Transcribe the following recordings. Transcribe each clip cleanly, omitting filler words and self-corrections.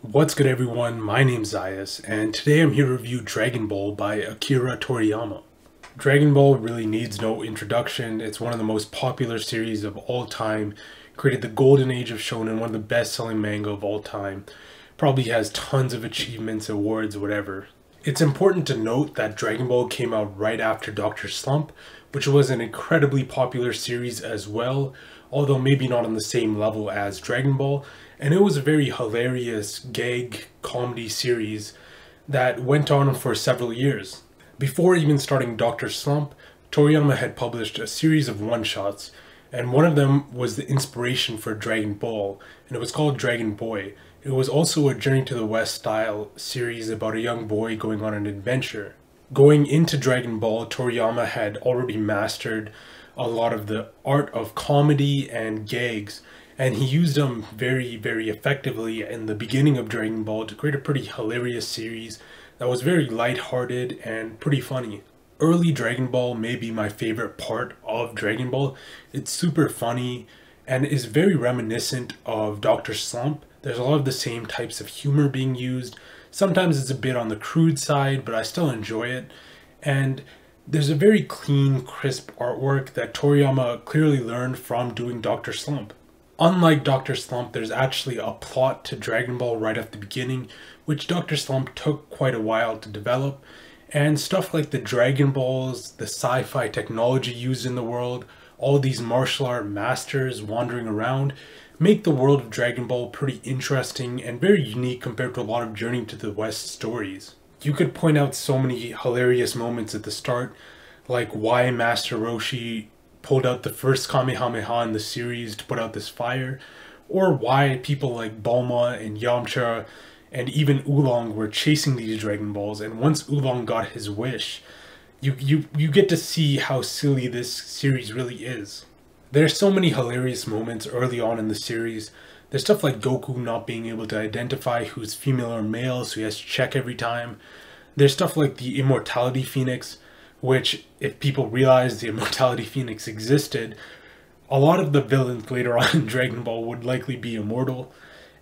What's good everyone, my name's Zayas, and today I'm here to review Dragon Ball by Akira Toriyama. Dragon Ball really needs no introduction. It's one of the most popular series of all time, created the golden age of Shounen, one of the best-selling manga of all time. Probably has tons of achievements, awards, whatever. It's important to note that Dragon Ball came out right after Dr. Slump, which was an incredibly popular series as well, although maybe not on the same level as Dragon Ball, and it was a very hilarious gag comedy series that went on for several years. Before even starting Dr. Slump, Toriyama had published a series of one-shots, and one of them was the inspiration for Dragon Ball, and it was called Dragon Boy. It was also a Journey to the West style series about a young boy going on an adventure. Going into Dragon Ball, Toriyama had already mastered a lot of the art of comedy and gags, and he used them very effectively in the beginning of Dragon Ball to create a pretty hilarious series that was very lighthearted and pretty funny. Early Dragon Ball may be my favorite part of Dragon Ball. It's super funny and is very reminiscent of Dr. Slump. There's a lot of the same types of humor being used. Sometimes it's a bit on the crude side, but I still enjoy it. And there's a very clean, crisp artwork that Toriyama clearly learned from doing Dr. Slump. Unlike Dr. Slump, there's actually a plot to Dragon Ball right at the beginning, which Dr. Slump took quite a while to develop, and stuff like the Dragon Balls, the sci-fi technology used in the world, all these martial art masters wandering around, make the world of Dragon Ball pretty interesting and very unique compared to a lot of Journey to the West stories. You could point out so many hilarious moments at the start, like why Master Roshi pulled out the first Kamehameha in the series to put out this fire, or why people like Bulma and Yamcha and even Oolong were chasing these Dragon Balls, and once Oolong got his wish, you get to see how silly this series really is. There's so many hilarious moments early on in the series. There's stuff like Goku not being able to identify who's female or male, so he has to check every time. There's stuff like the Immortality Phoenix, which, if people realized the Immortality Phoenix existed, a lot of the villains later on in Dragon Ball would likely be immortal.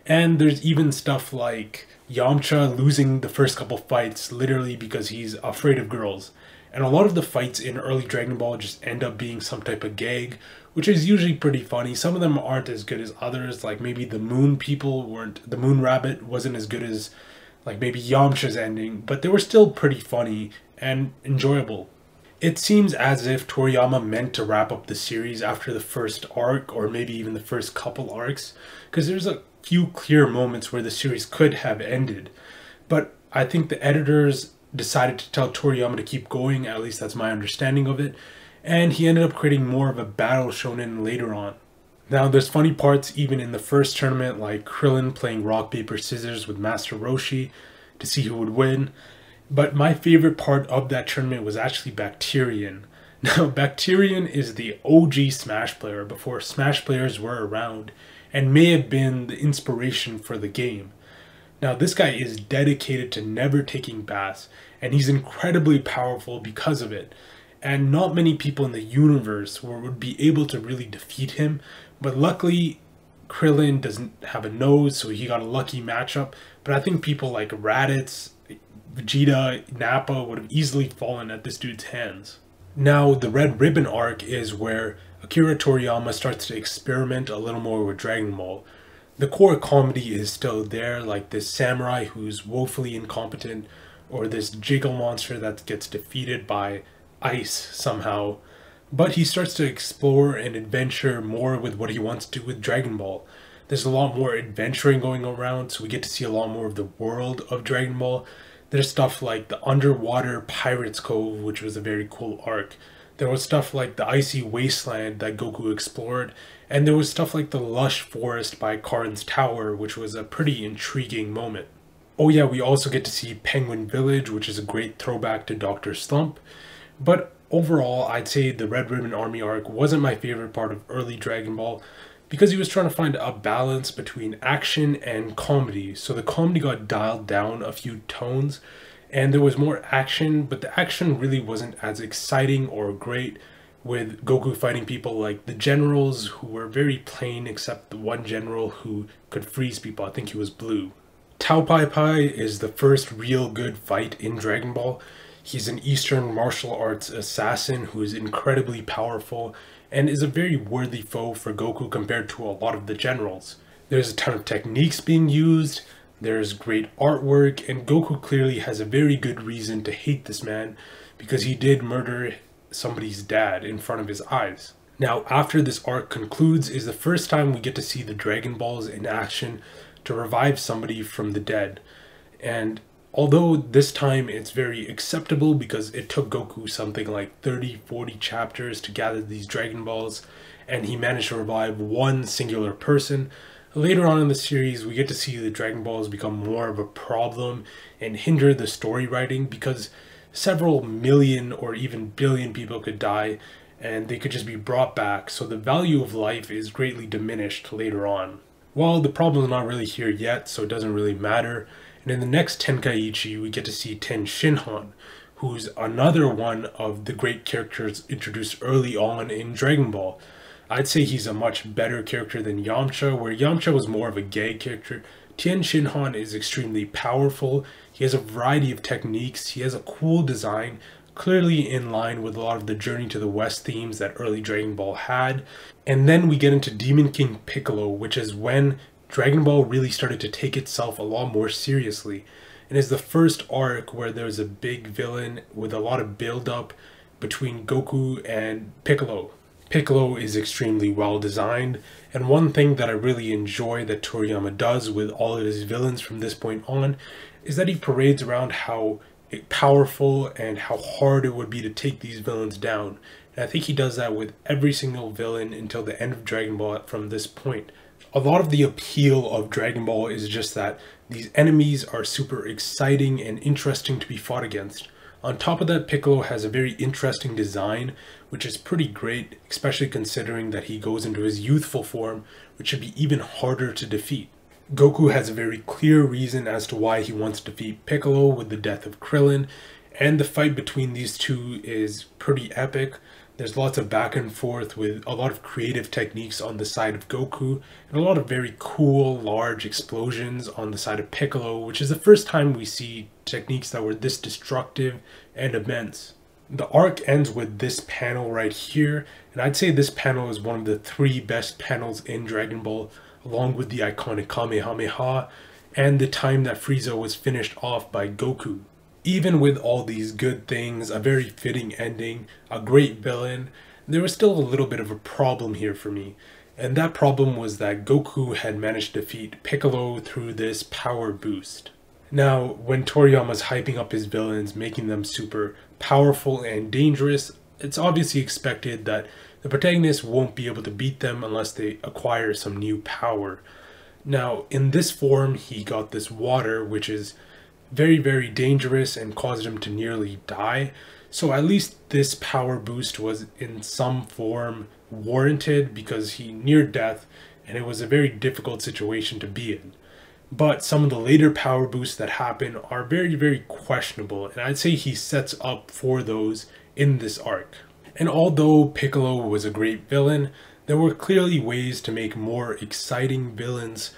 And there's even stuff like Yamcha losing the first couple fights literally because he's afraid of girls. And a lot of the fights in early Dragon Ball just end up being some type of gag, which is usually pretty funny. Some of them aren't as good as others, like maybe the Moon people weren't, the Moon Rabbit wasn't as good as like maybe Yamcha's ending, but they were still pretty funny and enjoyable. It seems as if Toriyama meant to wrap up the series after the first arc, or maybe even the first couple arcs, because there's a few clear moments where the series could have ended. But I think the editors decided to tell Toriyama to keep going, at least that's my understanding of it, and he ended up creating more of a battle shonen later on. Now, there's funny parts even in the first tournament, like Krillin playing rock, paper, scissors with Master Roshi to see who would win. But my favorite part of that tournament was actually Bacterian. Now, Bacterian is the OG Smash player before Smash players were around, and may have been the inspiration for the game. Now, this guy is dedicated to never taking baths, and he's incredibly powerful because of it. And not many people in the universe would be able to really defeat him, but luckily Krillin doesn't have a nose, so he got a lucky matchup. But I think people like Raditz, Vegeta, Nappa would have easily fallen at this dude's hands. Now, the Red Ribbon arc is where Akira Toriyama starts to experiment a little more with Dragon Ball. The core comedy is still there, like this samurai who's woefully incompetent, or this jiggle monster that gets defeated by ice somehow. But he starts to explore and adventure more with what he wants to do with Dragon Ball. There's a lot more adventuring going around, so we get to see a lot more of the world of Dragon Ball. There's stuff like the Underwater Pirates Cove, which was a very cool arc. There was stuff like the Icy Wasteland that Goku explored, and there was stuff like the Lush Forest by Karin's Tower, which was a pretty intriguing moment. Oh yeah, we also get to see Penguin Village, which is a great throwback to Dr. Slump. But overall, I'd say the Red Ribbon Army arc wasn't my favorite part of early Dragon Ball, because he was trying to find a balance between action and comedy. So the comedy got dialed down a few tones, and there was more action, but the action really wasn't as exciting or great, with Goku fighting people like the generals who were very plain, except the one general who could freeze people. I think he was blue. Tao Pai Pai is the first real good fight in Dragon Ball. He's an Eastern martial arts assassin who is incredibly powerful and is a very worthy foe for Goku compared to a lot of the generals. There's a ton of techniques being used, there's great artwork, and Goku clearly has a very good reason to hate this man because he did murder somebody's dad in front of his eyes. Now, after this arc concludes is the first time we get to see the Dragon Balls in action to revive somebody from the dead. And although this time it's very acceptable because it took Goku something like 30-40 chapters to gather these Dragon Balls, and he managed to revive one singular person, later on in the series we get to see the Dragon Balls become more of a problem and hinder the story writing because several million or even billion people could die and they could just be brought back, so the value of life is greatly diminished later on. Well, the problem's not really here yet, so it doesn't really matter. And in the next Tenkaichi, we get to see Ten Shinhan, who's another one of the great characters introduced early on in Dragon Ball. I'd say he's a much better character than Yamcha, where Yamcha was more of a gay character. Tien Shinhan is extremely powerful. He has a variety of techniques. He has a cool design, clearly in line with a lot of the Journey to the West themes that early Dragon Ball had. And then we get into Demon King Piccolo, which is when Dragon Ball really started to take itself a lot more seriously. It is the first arc where there's a big villain with a lot of build-up between Goku and Piccolo. Piccolo is extremely well designed, and one thing that I really enjoy that Toriyama does with all of his villains from this point on is that he parades around how powerful and how hard it would be to take these villains down. And I think he does that with every single villain until the end of Dragon Ball from this point. A lot of the appeal of Dragon Ball is just that these enemies are super exciting and interesting to be fought against. On top of that, Piccolo has a very interesting design, which is pretty great, especially considering that he goes into his youthful form, which should be even harder to defeat. Goku has a very clear reason as to why he wants to defeat Piccolo with the death of Krillin, and the fight between these two is pretty epic. There's lots of back and forth with a lot of creative techniques on the side of Goku, and a lot of very cool, large explosions on the side of Piccolo, which is the first time we see techniques that were this destructive and immense. The arc ends with this panel right here, and I'd say this panel is one of the 3 best panels in Dragon Ball, along with the iconic Kamehameha, and the time that Frieza was finished off by Goku. Even with all these good things, a very fitting ending, a great villain, there was still a little bit of a problem here for me. And that problem was that Goku had managed to defeat Piccolo through this power boost. Now, when Toriyama's hyping up his villains, making them super powerful and dangerous, it's obviously expected that the protagonist won't be able to beat them unless they acquire some new power. Now, in this form, he got this water, which is very, very dangerous and caused him to nearly die. So at least this power boost was in some form warranted because he neared death and it was a very difficult situation to be in. But some of the later power boosts that happen are very, very questionable, and I'd say he sets up for those in this arc. And although Piccolo was a great villain, there were clearly ways to make more exciting villains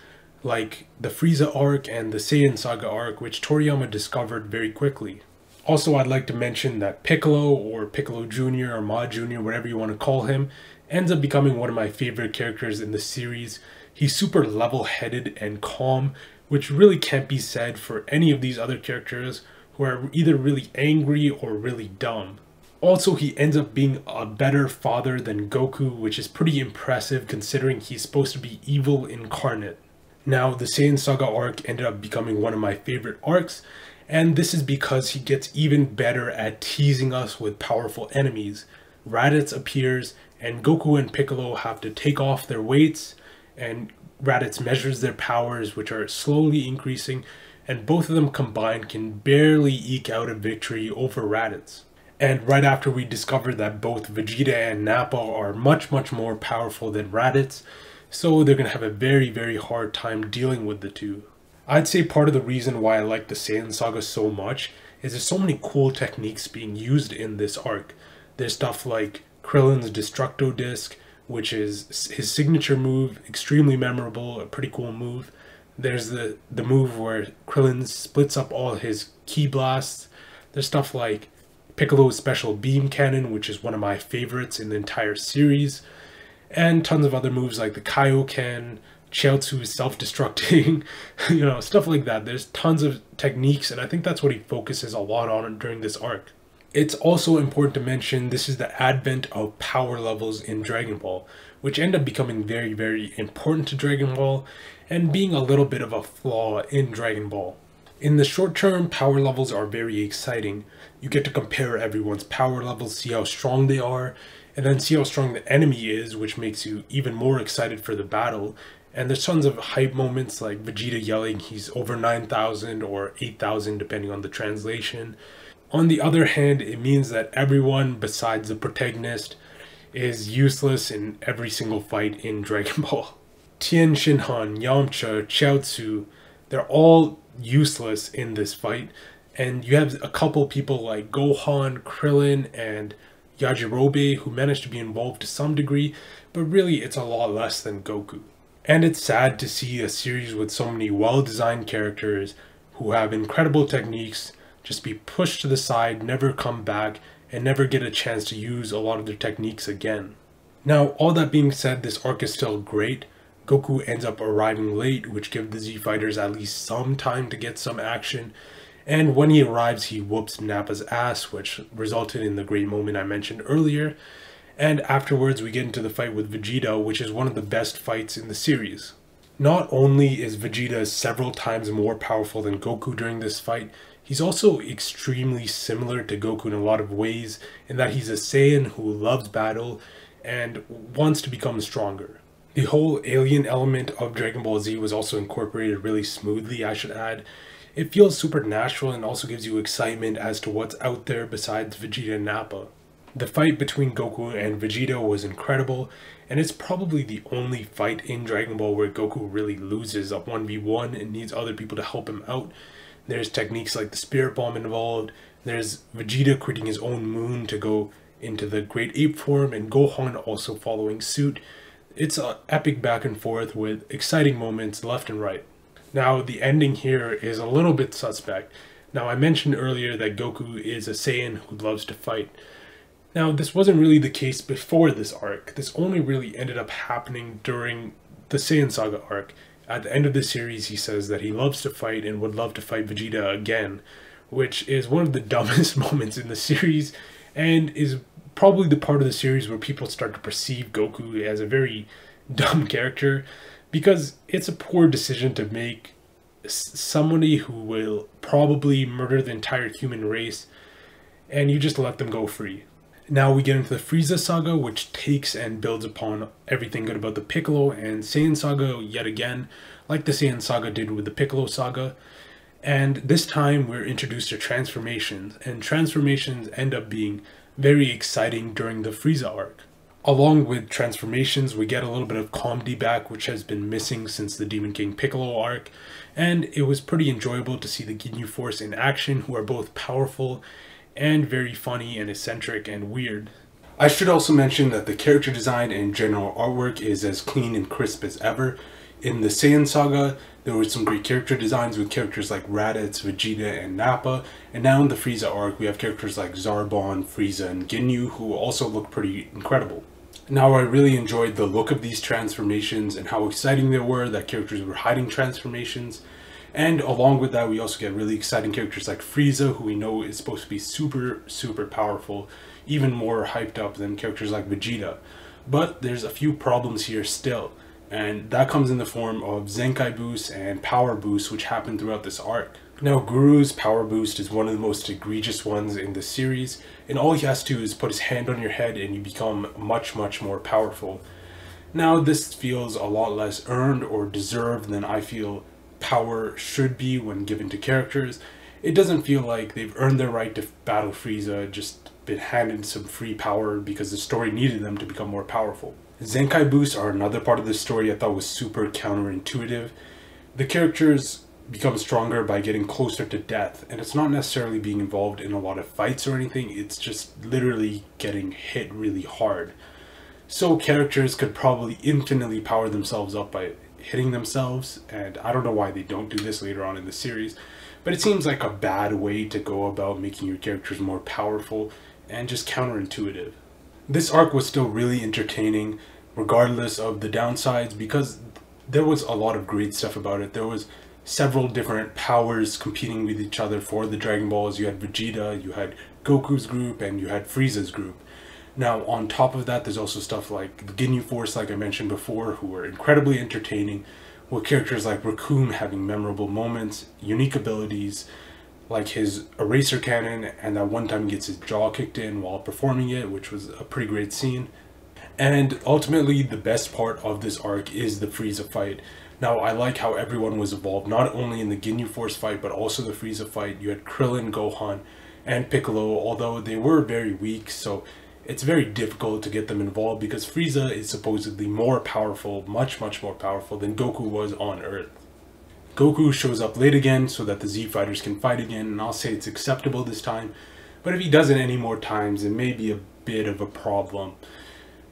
like the Frieza arc and the Saiyan Saga arc, which Toriyama discovered very quickly. Also, I'd like to mention that Piccolo, or Piccolo Jr. or Ma Jr., whatever you want to call him, ends up becoming one of my favorite characters in the series. He's super level-headed and calm, which really can't be said for any of these other characters who are either really angry or really dumb. Also, he ends up being a better father than Goku, which is pretty impressive considering he's supposed to be evil incarnate. Now, the Saiyan Saga arc ended up becoming one of my favorite arcs, and this is because he gets even better at teasing us with powerful enemies. Raditz appears, and Goku and Piccolo have to take off their weights, and Raditz measures their powers, which are slowly increasing, and both of them combined can barely eke out a victory over Raditz. And right after we discover that both Vegeta and Nappa are much more powerful than Raditz, so they're going to have a very, very hard time dealing with the two. I'd say part of the reason why I like the Saiyan Saga so much is there's so many cool techniques being used in this arc. There's stuff like Krillin's Destructo Disc, which is his signature move, extremely memorable, a pretty cool move. There's the move where Krillin splits up all his ki blasts. There's stuff like Piccolo's special beam cannon, which is one of my favorites in the entire series, and tons of other moves like the Kaioken, Chiaotzu's self-destructing, stuff like that. There's tons of techniques, and I think that's what he focuses a lot on during this arc. It's also important to mention this is the advent of power levels in Dragon Ball, which end up becoming very, very important to Dragon Ball and being a little bit of a flaw in Dragon Ball. In the short term, power levels are very exciting. You get to compare everyone's power levels, see how strong they are, and then see how strong the enemy is, which makes you even more excited for the battle. And there's tons of hype moments like Vegeta yelling he's over 9,000 or 8,000 depending on the translation. On the other hand, it means that everyone besides the protagonist is useless in every single fight in Dragon Ball. Tien Shinhan, Yamcha, Chiaotzu, they're all useless in this fight. And you have a couple people like Gohan, Krillin, and Yajirobe who managed to be involved to some degree, but really it's a lot less than Goku. And it's sad to see a series with so many well-designed characters who have incredible techniques just be pushed to the side, never come back, and never get a chance to use a lot of their techniques again. Now, all that being said, this arc is still great. Goku ends up arriving late, which gives the Z Fighters at least some time to get some action. And when he arrives, he whoops Nappa's ass, which resulted in the great moment I mentioned earlier. And afterwards, we get into the fight with Vegeta, which is one of the best fights in the series. Not only is Vegeta several times more powerful than Goku during this fight, he's also extremely similar to Goku in a lot of ways, in that he's a Saiyan who loves battle and wants to become stronger. The whole alien element of Dragon Ball Z was also incorporated really smoothly, I should add. It feels supernatural and also gives you excitement as to what's out there besides Vegeta and Nappa. The fight between Goku and Vegeta was incredible, and it's probably the only fight in Dragon Ball where Goku really loses a 1v1 and needs other people to help him out. There's techniques like the Spirit Bomb involved, there's Vegeta creating his own moon to go into the Great Ape form, and Gohan also following suit. It's an epic back and forth with exciting moments left and right. Now, the ending here is a little bit suspect. Now, I mentioned earlier that Goku is a Saiyan who loves to fight. Now, this wasn't really the case before this arc. This only really ended up happening during the Saiyan Saga arc. At the end of the series, he says that he loves to fight and would love to fight Vegeta again, which is one of the dumbest moments in the series and is probably the part of the series where people start to perceive Goku as a very dumb character, because it's a poor decision to make somebody who will probably murder the entire human race and you just let them go free. Now we get into the Frieza saga, which takes and builds upon everything good about the Piccolo and Saiyan saga yet again, like the Saiyan saga did with the Piccolo saga. And this time we're introduced to transformations, and transformations end up being very exciting during the Frieza arc. Along with transformations, we get a little bit of comedy back, which has been missing since the Demon King Piccolo arc, and it was pretty enjoyable to see the Ginyu Force in action, who are both powerful and very funny and eccentric and weird. I should also mention that the character design and general artwork is as clean and crisp as ever. In the Saiyan saga, there were some great character designs with characters like Raditz, Vegeta, and Nappa, and now in the Frieza arc we have characters like Zarbon, Frieza, and Ginyu, who also look pretty incredible. Now, I really enjoyed the look of these transformations and how exciting they were that characters were hiding transformations. And along with that, we also get really exciting characters like Frieza, who we know is supposed to be super, super powerful, even more hyped up than characters like Vegeta. But there's a few problems here still, and that comes in the form of Zenkai boosts and power boosts, which happen throughout this arc. Now, Guru's power boost is one of the most egregious ones in the series, and all he has to do is put his hand on your head and you become much, much more powerful. Now, this feels a lot less earned or deserved than I feel power should be when given to characters. It doesn't feel like they've earned their right to battle Frieza, just been handed some free power because the story needed them to become more powerful. Zenkai boosts are another part of the story I thought was super counterintuitive. The characters become stronger by getting closer to death, and it's not necessarily being involved in a lot of fights or anything, it's just literally getting hit really hard. So characters could probably infinitely power themselves up by hitting themselves, and I don't know why they don't do this later on in the series, but it seems like a bad way to go about making your characters more powerful and just counterintuitive. This arc was still really entertaining regardless of the downsides, because there was a lot of great stuff about it. There was several different powers competing with each other for the Dragon Balls. You had Vegeta, you had Goku's group, and you had Frieza's group. Now, on top of that, there's also stuff like the Ginyu Force, like I mentioned before, who were incredibly entertaining, with characters like Raccoon having memorable moments, unique abilities, like his eraser cannon, and that one time he gets his jaw kicked in while performing it, which was a pretty great scene. And ultimately, the best part of this arc is the Frieza fight. Now, I like how everyone was involved, not only in the Ginyu Force fight, but also the Frieza fight. You had Krillin, Gohan, and Piccolo, although they were very weak, so it's very difficult to get them involved because Frieza is supposedly more powerful, much more powerful than Goku was on Earth. Goku shows up late again so that the Z Fighters can fight again, and I'll say it's acceptable this time, but if he does it any more times, it may be a bit of a problem.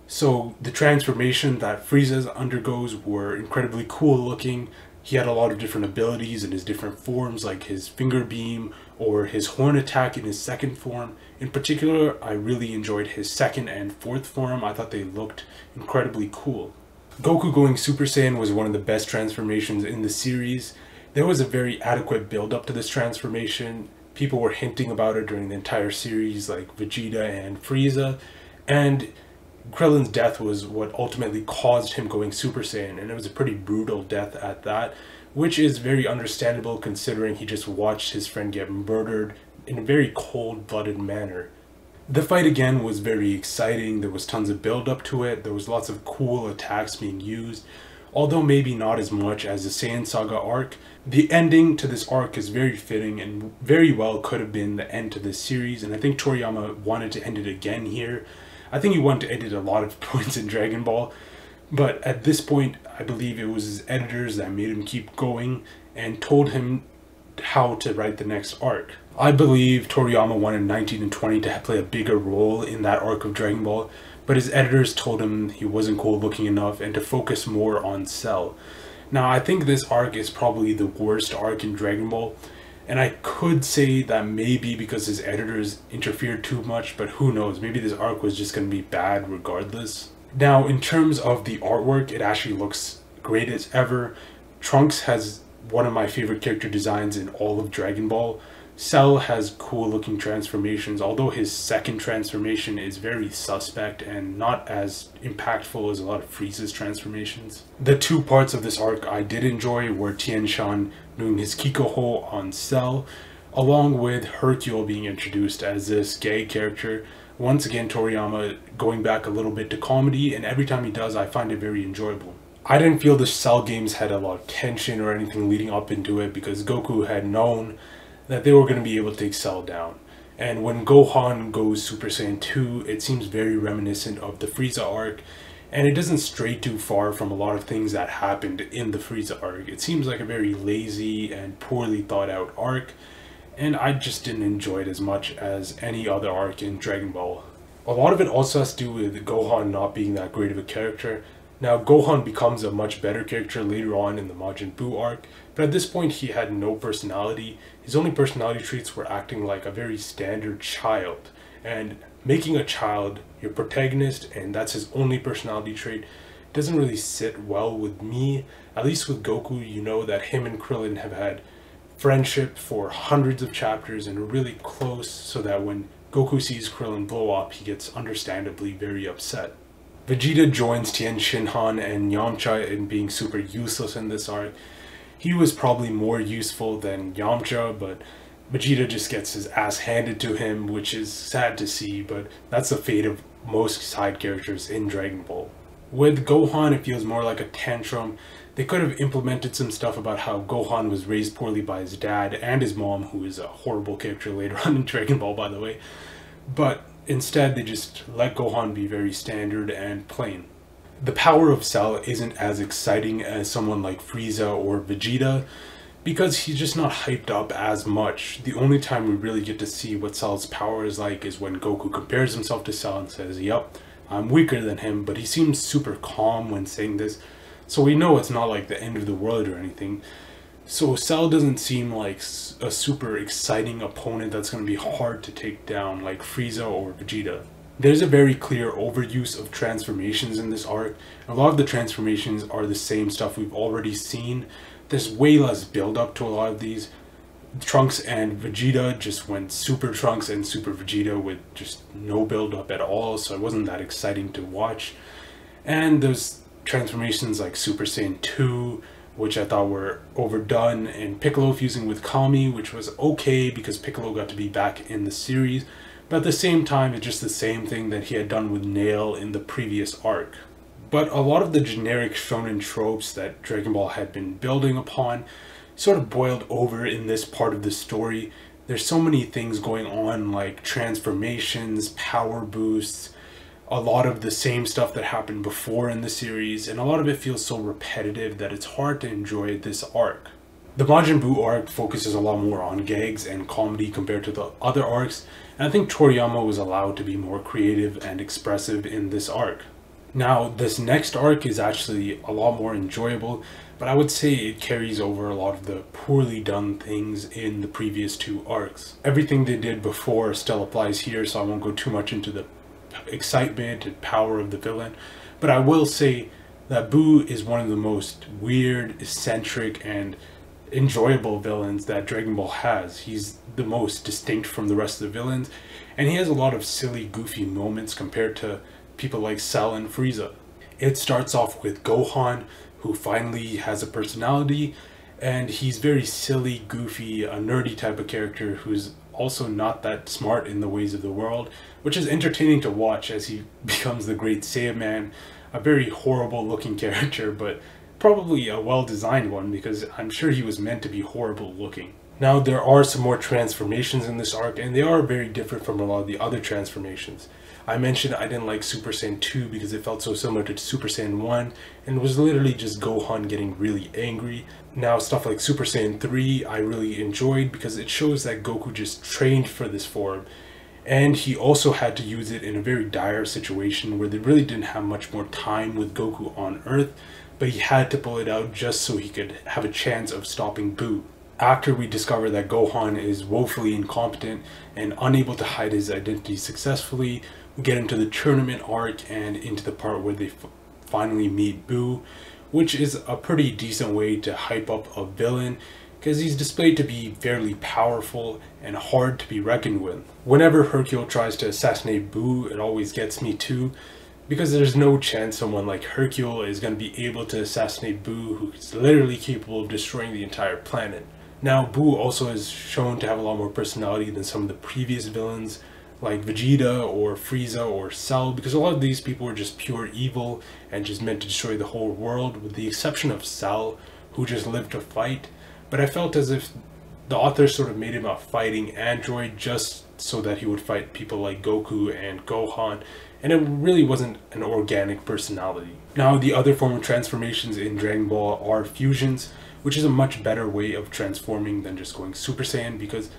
So the transformation that Frieza undergoes were incredibly cool looking. He had a lot of different abilities in his different forms, like his finger beam or his horn attack in his second form. In particular, I really enjoyed his second and fourth form. I thought they looked incredibly cool. Goku going Super Saiyan was one of the best transformations in the series. There was a very adequate build up to this transformation. People were hinting about it during the entire series, like Vegeta and Frieza, and Krillin's death was what ultimately caused him going Super Saiyan, and it was a pretty brutal death at that, which is very understandable considering he just watched his friend get murdered in a very cold-blooded manner. The fight again was very exciting. There was tons of build up to it. There was lots of cool attacks being used, although maybe not as much as the Saiyan Saga arc. The ending to this arc is very fitting and very well could have been the end to this series, and I think Toriyama wanted to end it again here. I think he wanted to edit a lot of points in Dragon Ball, but at this point, I believe it was his editors that made him keep going and told him how to write the next arc. I believe Toriyama wanted 19 and 20 to play a bigger role in that arc of Dragon Ball, but his editors told him he wasn't cool looking enough and to focus more on Cell. Now, I think this arc is probably the worst arc in Dragon Ball, and I could say that maybe because his editors interfered too much, but who knows, maybe this arc was just going to be bad regardless. Now, in terms of the artwork, it actually looks great as ever. Trunks has one of my favorite character designs in all of Dragon Ball. Cell has cool looking transformations, although his second transformation is very suspect and not as impactful as a lot of Frieza's transformations. The two parts of this arc I did enjoy were Tien Shan doing his Kikoho on Cell, along with Hercule being introduced as this gay character. Once again, Toriyama going back a little bit to comedy, and every time he does, I find it very enjoyable. I didn't feel the Cell games had a lot of tension or anything leading up into it because Goku had known that they were going to be able to take Cell down. And when Gohan goes Super Saiyan 2, it seems very reminiscent of the Frieza arc, and it doesn't stray too far from a lot of things that happened in the Frieza arc. It seems like a very lazy and poorly thought out arc, and I just didn't enjoy it as much as any other arc in Dragon Ball. A lot of it also has to do with Gohan not being that great of a character. Now, Gohan becomes a much better character later on in the Majin Buu arc, but at this point he had no personality. His only personality traits were acting like a very standard child, and making a child your protagonist and that's his only personality trait doesn't really sit well with me. At least with Goku, you know that him and Krillin have had friendship for hundreds of chapters and are really close, so that when Goku sees Krillin blow up, he gets understandably very upset. Vegeta joins Tien Shinhan and Yamcha in being super useless in this arc. He was probably more useful than Yamcha, but Vegeta just gets his ass handed to him, which is sad to see, but that's the fate of most side characters in Dragon Ball. With Gohan, it feels more like a tantrum. They could have implemented some stuff about how Gohan was raised poorly by his dad and his mom, who is a horrible character later on in Dragon Ball, by the way. But instead, they just let Gohan be very standard and plain. The power of Cell isn't as exciting as someone like Frieza or Vegeta, because he's just not hyped up as much. The only time we really get to see what Cell's power is like is when Goku compares himself to Cell and says, "Yep, I'm weaker than him," but he seems super calm when saying this. So we know it's not like the end of the world or anything. So Cell doesn't seem like a super exciting opponent that's going to be hard to take down like Frieza or Vegeta. There's a very clear overuse of transformations in this arc. A lot of the transformations are the same stuff we've already seen. There's way less build up to a lot of these. Trunks and Vegeta just went Super Trunks and Super Vegeta with just no build up at all, so it wasn't that exciting to watch. And there's transformations like Super Saiyan 2, which I thought were overdone, and Piccolo fusing with Kami, which was okay because Piccolo got to be back in the series, but at the same time it's just the same thing that he had done with Nail in the previous arc. But a lot of the generic shonen tropes that Dragon Ball had been building upon sort of boiled over in this part of the story. There's so many things going on, like transformations, power boosts, a lot of the same stuff that happened before in the series, and a lot of it feels so repetitive that it's hard to enjoy this arc. The Majin Buu arc focuses a lot more on gags and comedy compared to the other arcs, and I think Toriyama was allowed to be more creative and expressive in this arc. Now, this next arc is actually a lot more enjoyable, but I would say it carries over a lot of the poorly done things in the previous two arcs. Everything they did before still applies here, so I won't go too much into the excitement and power of the villain, but I will say that Buu is one of the most weird, eccentric, and enjoyable villains that Dragon Ball has. He's the most distinct from the rest of the villains, and he has a lot of silly, goofy moments compared to people like Cell and Frieza. It starts off with Gohan, who finally has a personality, and he's very silly, goofy, a nerdy type of character who's also not that smart in the ways of the world, which is entertaining to watch as he becomes the Great Saiyaman, a very horrible looking character, but probably a well-designed one because I'm sure he was meant to be horrible looking. Now, there are some more transformations in this arc, and they are very different from a lot of the other transformations. I mentioned I didn't like Super Saiyan 2 because it felt so similar to Super Saiyan 1, and it was literally just Gohan getting really angry. Now, stuff like Super Saiyan 3 I really enjoyed because it shows that Goku just trained for this form, and he also had to use it in a very dire situation where they really didn't have much more time with Goku on Earth, but he had to pull it out just so he could have a chance of stopping Buu. After we discover that Gohan is woefully incompetent and unable to hide his identity successfully, we get into the tournament arc and into the part where they finally meet Buu, which is a pretty decent way to hype up a villain because he's displayed to be fairly powerful and hard to be reckoned with. Whenever Hercule tries to assassinate Buu, it always gets me too, because there's no chance someone like Hercule is going to be able to assassinate Buu, who's literally capable of destroying the entire planet. Now, Buu also is shown to have a lot more personality than some of the previous villains, like Vegeta or Frieza or Cell, because a lot of these people were just pure evil and just meant to destroy the whole world, with the exception of Cell, who just lived to fight. But I felt as if the author sort of made him a fighting android just so that he would fight people like Goku and Gohan, and it really wasn't an organic personality. Now, the other form of transformations in Dragon Ball are fusions, which is a much better way of transforming than just going Super Saiyan, because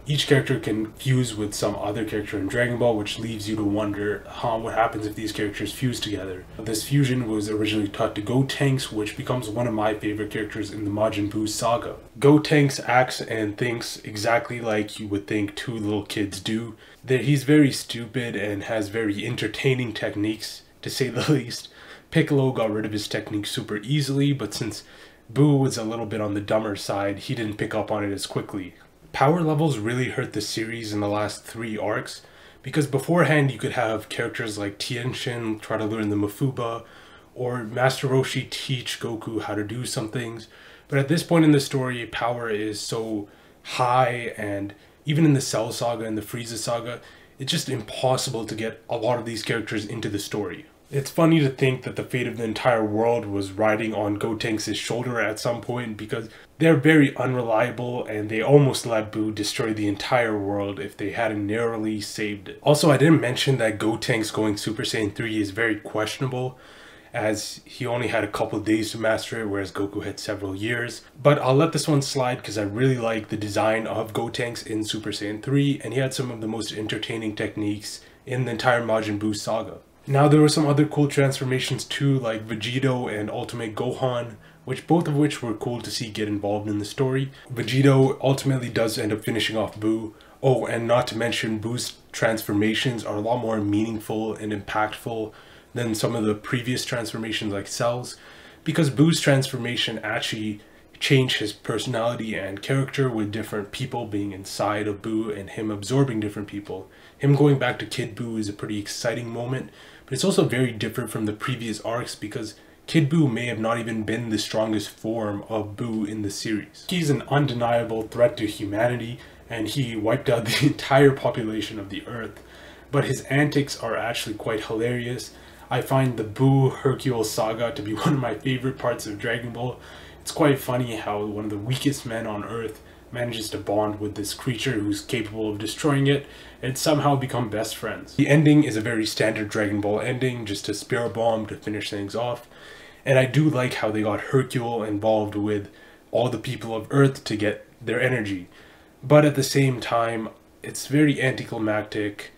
each character can fuse with some other character in Dragon Ball, which leaves you to wonder, what happens if these characters fuse together? This fusion was originally taught to Gotenks, which becomes one of my favorite characters in the Majin Buu saga. Gotenks acts and thinks exactly like you would think two little kids do. He's very stupid and has very entertaining techniques, to say the least. Piccolo got rid of his technique super easily, but since Buu was a little bit on the dumber side, he didn't pick up on it as quickly. Power levels really hurt the series in the last 3 arcs, because beforehand you could have characters like Tien try to learn the Mafuba, or Master Roshi teach Goku how to do some things, but at this point in the story, power is so high, and even in the Cell saga and the Frieza saga, it's just impossible to get a lot of these characters into the story. It's funny to think that the fate of the entire world was riding on Gotenks' shoulder at some point, because they're very unreliable and they almost let Buu destroy the entire world if they hadn't narrowly saved it. Also, I didn't mention that Gotenks going Super Saiyan 3 is very questionable, as he only had a couple days to master it, whereas Goku had several years. But I'll let this one slide because I really like the design of Gotenks in Super Saiyan 3, and he had some of the most entertaining techniques in the entire Majin Buu saga. Now there were some other cool transformations too, like Vegito and Ultimate Gohan, both of which were cool to see get involved in the story. Vegito ultimately does end up finishing off Buu. Oh, and not to mention Buu's transformations are a lot more meaningful and impactful than some of the previous transformations like Cell's, because Buu's transformation actually changed his personality and character with different people being inside of Buu and him absorbing different people. Him going back to Kid Buu is a pretty exciting moment, but it's also very different from the previous arcs because Kid Buu may have not even been the strongest form of Buu in the series. He's an undeniable threat to humanity and he wiped out the entire population of the Earth, but his antics are actually quite hilarious. I find the Buu Hercule saga to be one of my favorite parts of Dragon Ball. It's quite funny how one of the weakest men on Earth manages to bond with this creature who's capable of destroying it and somehow become best friends. The ending is a very standard Dragon Ball ending, just a spirit bomb to finish things off. And I do like how they got Hercule involved with all the people of Earth to get their energy. But at the same time, it's very anticlimactic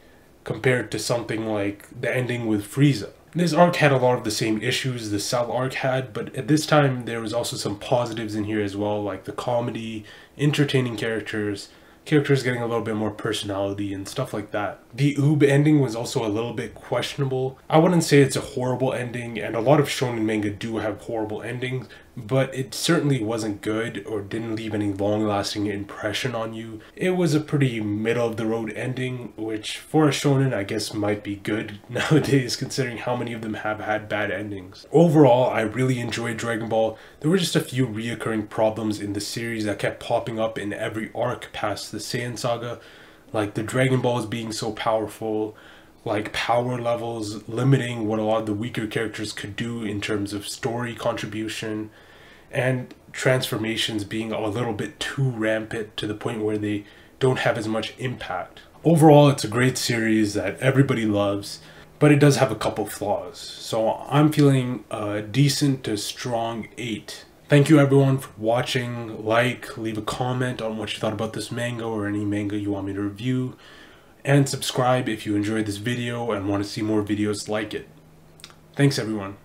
compared to something like the ending with Frieza. This arc had a lot of the same issues the Cell arc had, but at this time there was also some positives in here as well, like the comedy, entertaining characters getting a little bit more personality and stuff like that. The Oob ending was also a little bit questionable. I wouldn't say it's a horrible ending, and a lot of shonen manga do have horrible endings, but it certainly wasn't good or didn't leave any long-lasting impression on you. It was a pretty middle-of-the-road ending, which for a shonen I guess might be good nowadays considering how many of them have had bad endings. Overall, I really enjoyed Dragon Ball. There were just a few reoccurring problems in the series that kept popping up in every arc past the Saiyan saga, like the Dragon Balls being so powerful, like power levels limiting what a lot of the weaker characters could do in terms of story contribution, and transformations being a little bit too rampant to the point where they don't have as much impact. Overall, it's a great series that everybody loves, but it does have a couple flaws. So I'm feeling a decent to strong 8. Thank you everyone for watching. Leave a comment on what you thought about this manga or any manga you want me to review. And subscribe if you enjoyed this video and want to see more videos like it. Thanks everyone.